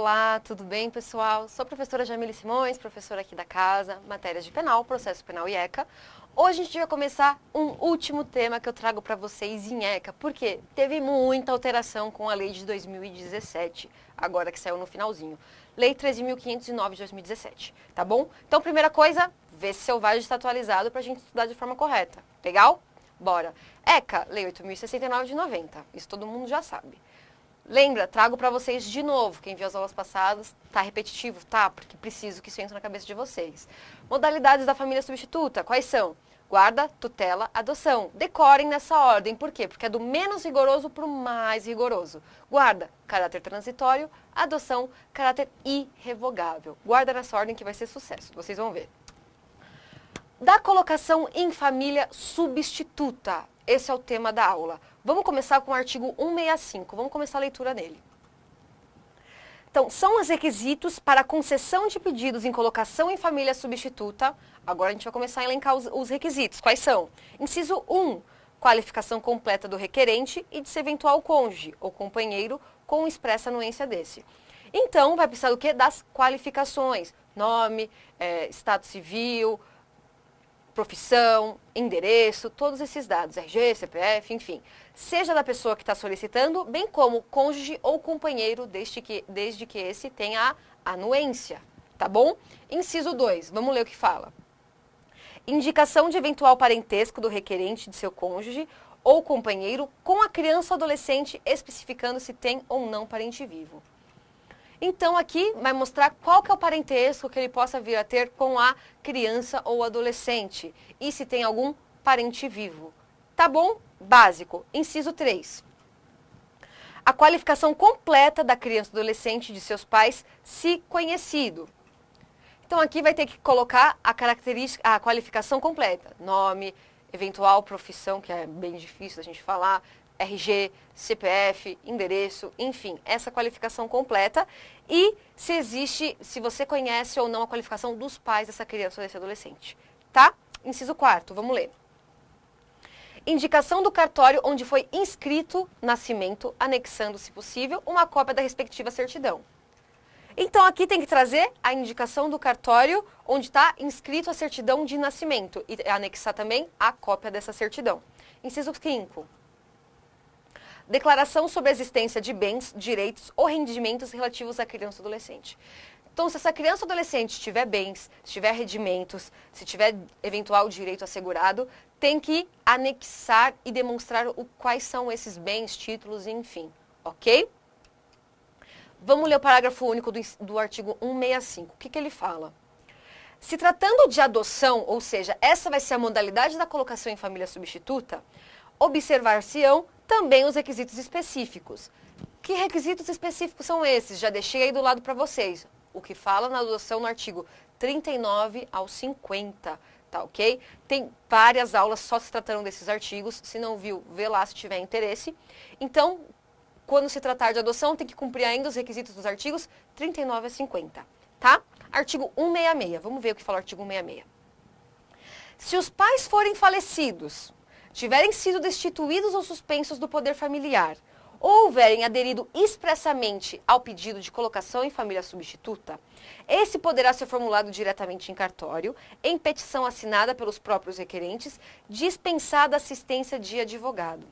Olá, tudo bem, pessoal? Sou a professora Jamile Simões, professora aqui da casa, matérias de penal, processo penal e ECA. Hoje a gente vai começar um último tema que eu trago para vocês em ECA, porque teve muita alteração com a lei de 2017, agora que saiu no finalzinho. Lei 13.509 de 2017, tá bom? Então, primeira coisa, ver se seu VAD está atualizado para a gente estudar de forma correta. Legal? Bora. ECA, Lei 8.069 de 90, isso todo mundo já sabe. Lembra, trago para vocês de novo, quem viu as aulas passadas, tá repetitivo? Tá, porque preciso que isso entre na cabeça de vocês. Modalidades da família substituta, quais são? Guarda, tutela, adoção. Decorem nessa ordem, por quê? Porque é do menos rigoroso para o mais rigoroso. Guarda, caráter transitório, adoção, caráter irrevogável. Guarda nessa ordem que vai ser sucesso, vocês vão ver. Da colocação em família substituta, esse é o tema da aula. Vamos começar com o artigo 165, vamos começar a leitura nele. Então, são os requisitos para a concessão de pedidos em colocação em família substituta. Agora a gente vai começar a elencar os requisitos. Quais são? Inciso 1, qualificação completa do requerente e de seu eventual cônjuge ou companheiro com expressa anuência desse. Então, vai precisar do quê? Das qualificações, nome, estado civil, profissão, endereço, todos esses dados, RG, CPF, enfim. Seja da pessoa que está solicitando, bem como cônjuge ou companheiro, desde que esse tenha a anuência, tá bom? Inciso 2, vamos ler o que fala. Indicação de eventual parentesco do requerente de seu cônjuge ou companheiro com a criança ou adolescente, especificando se tem ou não parente vivo. Então, aqui vai mostrar qual que é o parentesco que ele possa vir a ter com a criança ou adolescente e se tem algum parente vivo. Tá bom? Básico. Inciso 3. A qualificação completa da criança ou adolescente de seus pais, se conhecido. Então, aqui vai ter que colocar a qualificação completa. Nome, eventual profissão, que é bem difícil da gente falar, RG, CPF, endereço, enfim, essa qualificação completa e se você conhece ou não a qualificação dos pais dessa criança ou desse adolescente, tá? Inciso 4, vamos ler. Indicação do cartório onde foi inscrito nascimento, anexando, se possível, uma cópia da respectiva certidão. Então, aqui tem que trazer a indicação do cartório onde está inscrito a certidão de nascimento e anexar também a cópia dessa certidão. Inciso 5. Declaração sobre a existência de bens, direitos ou rendimentos relativos à criança ou adolescente. Então, se essa criança ou adolescente tiver bens, se tiver rendimentos, se tiver eventual direito assegurado, tem que anexar e demonstrar quais são esses bens, títulos, enfim. Ok? Vamos ler o parágrafo único do artigo 165. O que ele fala? Se tratando de adoção, ou seja, essa vai ser a modalidade da colocação em família substituta, observar-se-ão também os requisitos específicos. Que requisitos específicos são esses? Já deixei aí do lado para vocês. O que fala na adoção no artigo 39 ao 50, tá ok? Tem várias aulas só se tratando desses artigos. Se não viu, vê lá se tiver interesse. Então, quando se tratar de adoção, tem que cumprir ainda os requisitos dos artigos 39 a 50, tá? Artigo 166. Vamos ver o que fala o artigo 166. Se os pais forem falecidos, tiverem sido destituídos ou suspensos do poder familiar, ou houverem aderido expressamente ao pedido de colocação em família substituta, esse poderá ser formulado diretamente em cartório, em petição assinada pelos próprios requerentes, dispensada assistência de advogado.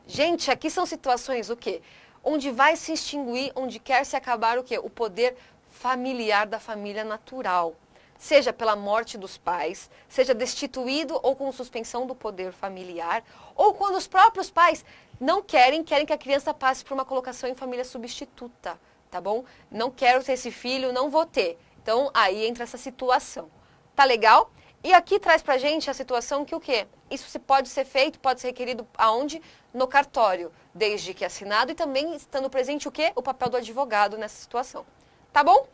Gente, aqui são situações o quê? Onde vai se extinguir, onde quer se acabar o quê? O poder familiar da família natural. Seja pela morte dos pais, seja destituído ou com suspensão do poder familiar, ou quando os próprios pais não querem que a criança passe por uma colocação em família substituta, tá bom? Não quero ter esse filho, não vou ter. Então, aí entra essa situação. Tá legal? E aqui traz pra gente a situação que o quê? Isso pode ser feito, pode ser requerido aonde? No cartório, desde que assinado e também estando presente o quê? O papel do advogado nessa situação. Tá bom?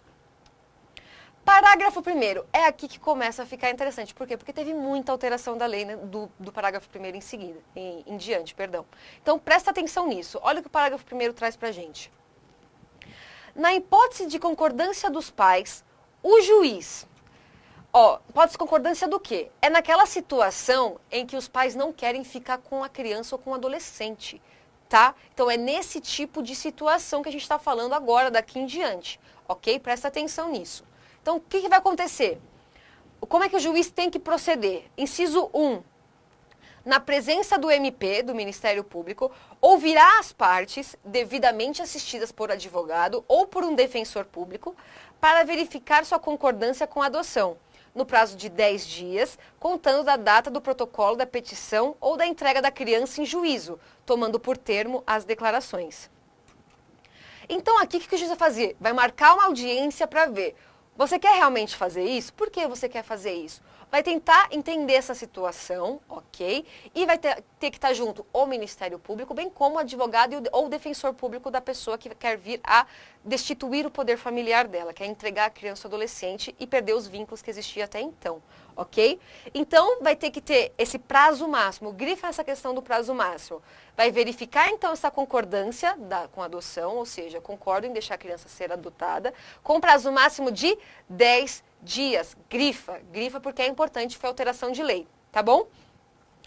Parágrafo 1º, é aqui que começa a ficar interessante. Por quê? Porque teve muita alteração da lei, né, do parágrafo 1º em seguida, em diante, perdão. Então, presta atenção nisso. Olha o que o parágrafo 1º traz pra gente. Na hipótese de concordância dos pais, o juiz... hipótese de concordância do quê? É naquela situação em que os pais não querem ficar com a criança ou com o adolescente. tá? Então é nesse tipo de situação que a gente está falando agora, daqui em diante, ok? Presta atenção nisso. Então, o que vai acontecer? Como é que o juiz tem que proceder? Inciso 1. Na presença do MP, do Ministério Público, ouvirá as partes devidamente assistidas por advogado ou por um defensor público para verificar sua concordância com a adoção, no prazo de 10 dias, contando da data do protocolo da petição ou da entrega da criança em juízo, tomando por termo as declarações. Então, aqui, o que o juiz vai fazer? Vai marcar uma audiência para ver. Você quer realmente fazer isso? Por que você quer fazer isso? Vai tentar entender essa situação, ok? E vai ter que estar junto o Ministério Público, bem como o advogado ou o defensor público da pessoa que quer vir a destituir o poder familiar dela, quer entregar a criança ou adolescente e perder os vínculos que existiam até então, ok? Então, vai ter que ter esse prazo máximo, grifa essa questão do prazo máximo. Vai verificar, então, essa concordância com a adoção, ou seja, concordo em deixar a criança ser adotada, com prazo máximo de 10 dias. Grifa porque é importante, foi alteração de lei, tá bom?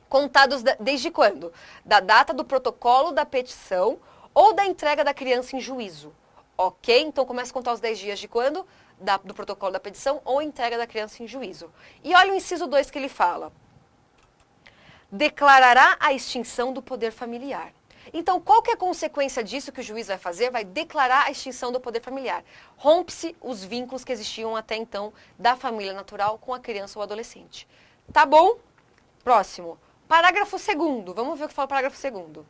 Contados desde quando? Da data do protocolo da petição ou da entrega da criança em juízo, ok? Então, começa a contar os 10 dias de quando? Do protocolo da petição ou entrega da criança em juízo. E olha o inciso 2 que ele fala. Declarará a extinção do poder familiar. Então, qual que é a consequência disso que o juiz vai fazer? Vai declarar a extinção do poder familiar. Rompe-se os vínculos que existiam até então da família natural com a criança ou adolescente. Tá bom? Próximo. Parágrafo 2º. Vamos ver o que fala o parágrafo 2º.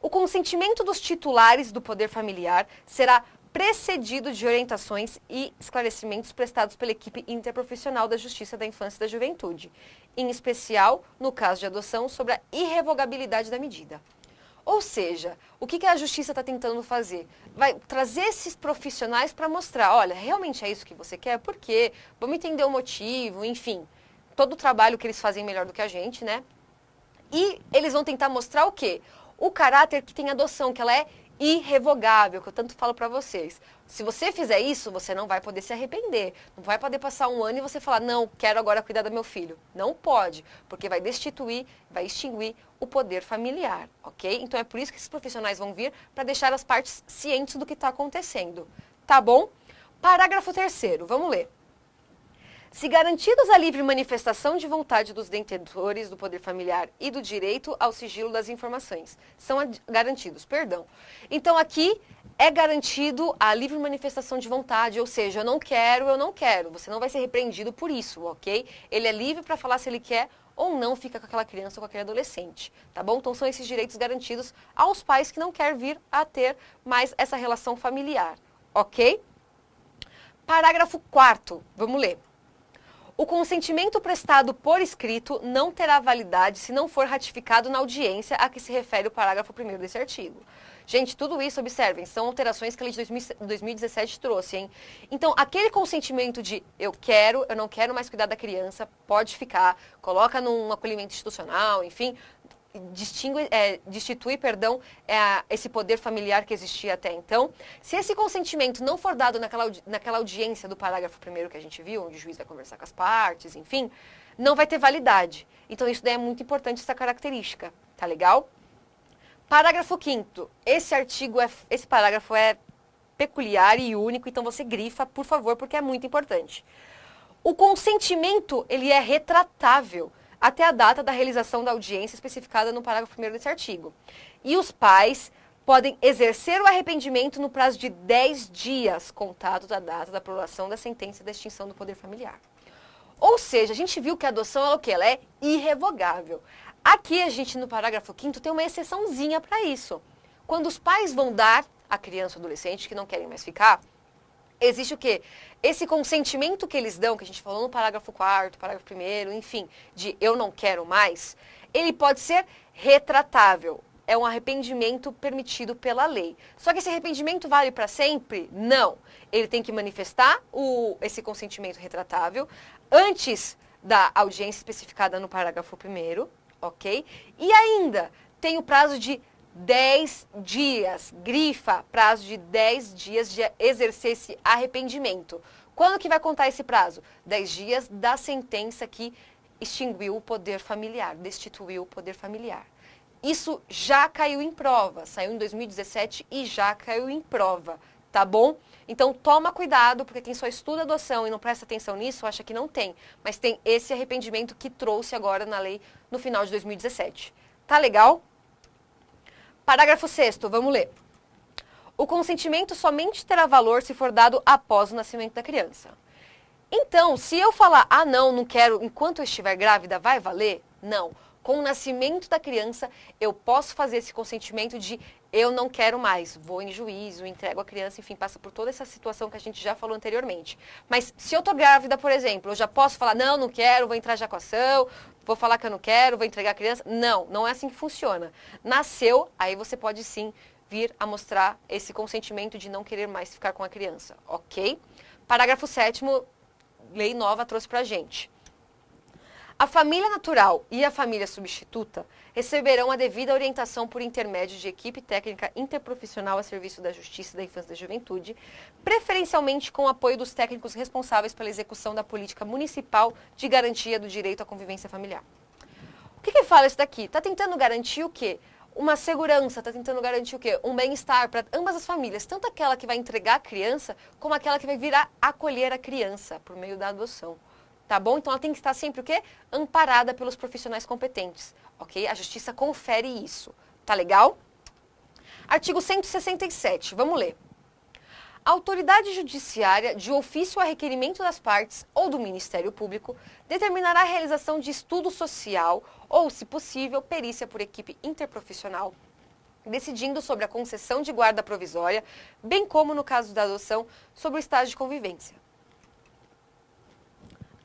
O consentimento dos titulares do poder familiar será precedido de orientações e esclarecimentos prestados pela equipe interprofissional da Justiça da Infância e da Juventude, em especial, no caso de adoção, sobre a irrevogabilidade da medida. Ou seja, o que a Justiça está tentando fazer? Vai trazer esses profissionais para mostrar, olha, realmente é isso que você quer? Por quê? Vamos entender o motivo, enfim. Todo o trabalho que eles fazem melhor do que a gente, né? E eles vão tentar mostrar o quê? O caráter que tem a adoção, que ela é irrevogável, que eu tanto falo para vocês. Se você fizer isso, você não vai poder se arrepender. Não vai poder passar um ano e você falar, não, quero agora cuidar do meu filho. Não pode, porque vai destituir, vai extinguir o poder familiar, ok? Então é por isso que esses profissionais vão vir para deixar as partes cientes do que está acontecendo. Tá bom? Parágrafo 3º, vamos ler. Se garantidos a livre manifestação de vontade dos detentores do poder familiar e do direito ao sigilo das informações, são garantidos, perdão. Então aqui é garantido a livre manifestação de vontade, ou seja, eu não quero, você não vai ser repreendido por isso, ok? Ele é livre para falar se ele quer ou não fica com aquela criança ou com aquele adolescente, tá bom? Então são esses direitos garantidos aos pais que não querem vir a ter mais essa relação familiar, ok? Parágrafo 4º, vamos ler. O consentimento prestado por escrito não terá validade se não for ratificado na audiência a que se refere o parágrafo 1º desse artigo. Gente, tudo isso, observem, são alterações que a lei de 2017 trouxe, hein? Então, aquele consentimento de eu não quero mais cuidar da criança, pode ficar, coloca num acolhimento institucional, enfim, destitui, esse poder familiar que existia até então. Se esse consentimento não for dado naquela audiência do parágrafo 1º que a gente viu, onde o juiz vai conversar com as partes, enfim, não vai ter validade. Então, isso daí é muito importante, essa característica, tá legal? Parágrafo 5º. Esse parágrafo é peculiar e único, então você grifa, por favor, porque é muito importante. O consentimento, ele é retratável até a data da realização da audiência especificada no parágrafo 1º desse artigo. E os pais podem exercer o arrependimento no prazo de 10 dias, contado da data da aprovação da sentença de extinção do poder familiar. Ou seja, a gente viu que a adoção ela, ela é irrevogável. Aqui a gente, no parágrafo 5º, tem uma exceçãozinha para isso. Quando os pais vão dar a criança ou adolescente que não querem mais ficar, existe o quê? Esse consentimento que eles dão, que a gente falou no parágrafo 4º, parágrafo 1º, enfim, de eu não quero mais, ele pode ser retratável. É um arrependimento permitido pela lei. Só que esse arrependimento vale para sempre? Não. Ele tem que manifestar esse consentimento retratável antes da audiência especificada no parágrafo 1º, ok? E ainda tem o prazo de 10 dias, grifa, prazo de 10 dias de exercer esse arrependimento. Quando que vai contar esse prazo? 10 dias da sentença que extinguiu o poder familiar, destituiu o poder familiar. Isso já caiu em prova, saiu em 2017 e já caiu em prova, tá bom? Então toma cuidado, porque quem só estuda adoção e não presta atenção nisso, acha que não tem. Mas tem esse arrependimento que trouxe agora na lei no final de 2017. Tá legal? Parágrafo 6º, vamos ler. O consentimento somente terá valor se for dado após o nascimento da criança. Então, se eu falar, não quero, enquanto eu estiver grávida, vai valer? Não. Com o nascimento da criança, eu posso fazer esse consentimento de eu não quero mais, vou em juízo, entrego a criança, enfim, passa por toda essa situação que a gente já falou anteriormente. Mas se eu tô grávida, por exemplo, eu já posso falar, não quero, vou entrar já com a ação, vou falar que eu não quero, vou entregar a criança. Não, não é assim que funciona. Nasceu, aí você pode sim vir a mostrar esse consentimento de não querer mais ficar com a criança, ok? Parágrafo 7º, lei nova trouxe pra gente. A família natural e a família substituta receberão a devida orientação por intermédio de equipe técnica interprofissional a serviço da Justiça, da Infância e da Juventude, preferencialmente com o apoio dos técnicos responsáveis pela execução da política municipal de garantia do direito à convivência familiar. O que fala isso daqui? Está tentando garantir o quê? Uma segurança, está tentando garantir o quê? Um bem-estar para ambas as famílias, tanto aquela que vai entregar a criança, como aquela que vai vir a acolher a criança por meio da adoção. Tá bom? Então ela tem que estar sempre o quê? Amparada pelos profissionais competentes, ok? A justiça confere isso. Tá legal? Artigo 167, vamos ler. A autoridade judiciária, de ofício a requerimento das partes ou do Ministério Público, determinará a realização de estudo social ou, se possível, perícia por equipe interprofissional, decidindo sobre a concessão de guarda provisória, bem como, no caso da adoção, sobre o estágio de convivência.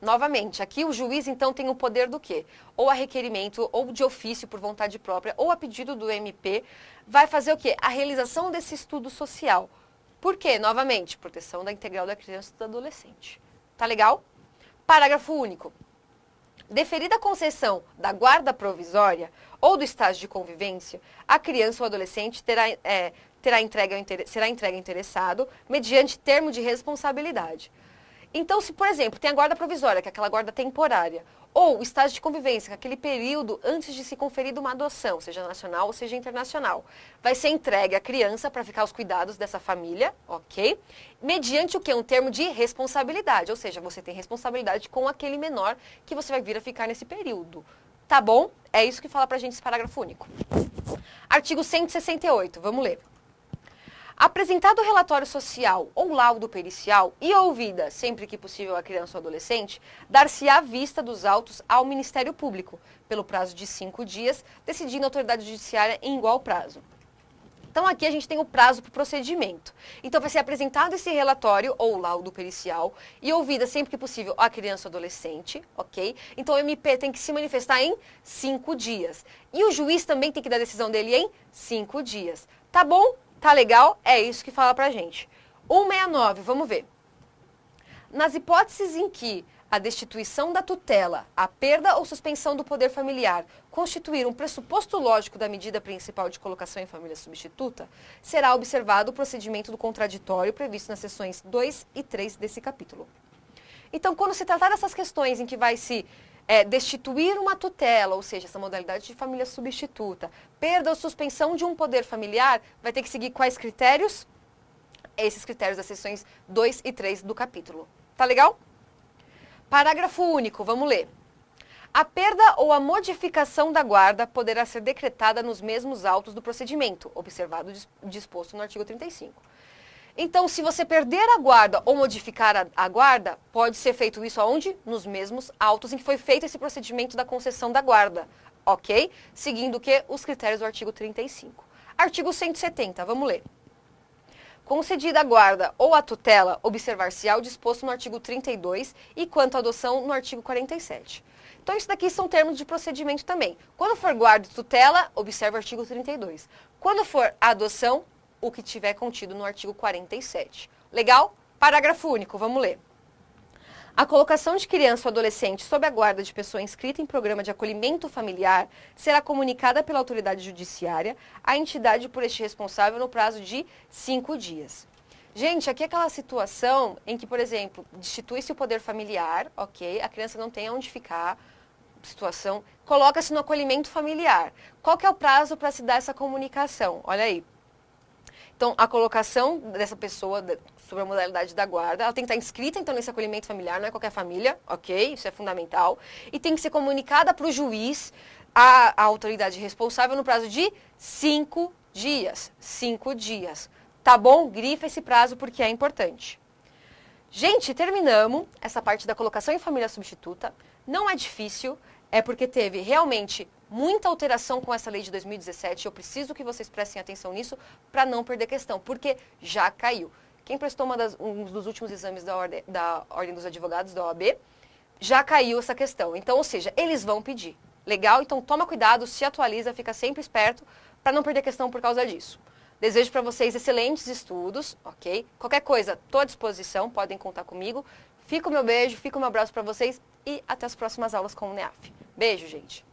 Novamente, aqui o juiz, então, tem o poder do quê? Ou a requerimento, ou de ofício por vontade própria, ou a pedido do MP, vai fazer o quê? A realização desse estudo social. Por quê? Novamente, proteção da integral da criança e do adolescente. Tá legal? Parágrafo único. Deferida a concessão da guarda provisória ou do estágio de convivência, a criança ou adolescente será entregue ao interessado mediante termo de responsabilidade. Então, se, por exemplo, tem a guarda provisória, que é aquela guarda temporária, ou o estágio de convivência, que é aquele período antes de se conferir uma adoção, seja nacional ou seja internacional, vai ser entregue à criança para ficar aos cuidados dessa família, ok? Mediante o quê? Um termo de responsabilidade, ou seja, você tem responsabilidade com aquele menor que você vai vir a ficar nesse período. Tá bom? É isso que fala pra gente esse parágrafo único. Artigo 168, vamos ler. Apresentado o relatório social ou laudo pericial e ouvida, sempre que possível, a criança ou adolescente, dar-se-á vista dos autos ao Ministério Público, pelo prazo de 5 dias, decidindo a autoridade judiciária em igual prazo. Então, aqui a gente tem o prazo para o procedimento. Então, vai ser apresentado esse relatório ou laudo pericial e ouvida, sempre que possível, a criança ou adolescente, ok? Então, o MP tem que se manifestar em 5 dias. E o juiz também tem que dar a decisão dele em 5 dias. Tá bom? Tá legal? É isso que fala pra gente. 169, vamos ver. Nas hipóteses em que a destituição da tutela, a perda ou suspensão do poder familiar constituir um pressuposto lógico da medida principal de colocação em família substituta, será observado o procedimento do contraditório previsto nas seções 2 e 3 desse capítulo. Então, quando se tratar dessas questões em que vai se destituir uma tutela, ou seja, essa modalidade de família substituta, perda ou suspensão de um poder familiar, vai ter que seguir quais critérios? Esses critérios das seções 2 e 3 do capítulo. Tá legal? Parágrafo único, vamos ler. A perda ou a modificação da guarda poderá ser decretada nos mesmos autos do procedimento, observado o disposto no artigo 35. Então, se você perder a guarda ou modificar a guarda, pode ser feito isso aonde? Nos mesmos autos em que foi feito esse procedimento da concessão da guarda, ok? Seguindo o quê? Os critérios do artigo 35. Artigo 170, vamos ler. Concedida a guarda ou a tutela, observar-se-á o disposto no artigo 32 e quanto à adoção no artigo 47. Então, isso daqui são termos de procedimento também. Quando for guarda e tutela, observe o artigo 32. Quando for adoção, o que tiver contido no artigo 47. Legal? Parágrafo único, vamos ler. A colocação de criança ou adolescente sob a guarda de pessoa inscrita em programa de acolhimento familiar será comunicada pela autoridade judiciária à entidade por este responsável no prazo de 5 dias. Gente, aqui é aquela situação em que, por exemplo, destitui-se o poder familiar, ok? A criança não tem onde ficar, situação, coloca-se no acolhimento familiar. Qual que é o prazo para se dar essa comunicação? Olha aí. Então, a colocação dessa pessoa sobre a modalidade da guarda, ela tem que estar inscrita, então, nesse acolhimento familiar, não é qualquer família, ok? Isso é fundamental. E tem que ser comunicada para o juiz, a autoridade responsável, no prazo de 5 dias. 5 dias. Tá bom? Grifa esse prazo porque é importante. Gente, terminamos essa parte da colocação em família substituta. Não é difícil, é porque teve realmente muita alteração com essa lei de 2017. Eu preciso que vocês prestem atenção nisso para não perder questão, porque já caiu. Quem prestou um dos últimos exames da Ordem dos Advogados, da OAB, já caiu essa questão. Então, ou seja, eles vão pedir. Legal? Então, toma cuidado, se atualiza, fica sempre esperto para não perder questão por causa disso. Desejo para vocês excelentes estudos, ok? Qualquer coisa, estou à disposição, podem contar comigo. Fica o meu beijo, fica o meu abraço para vocês e até as próximas aulas com o NEAF. Beijo, gente!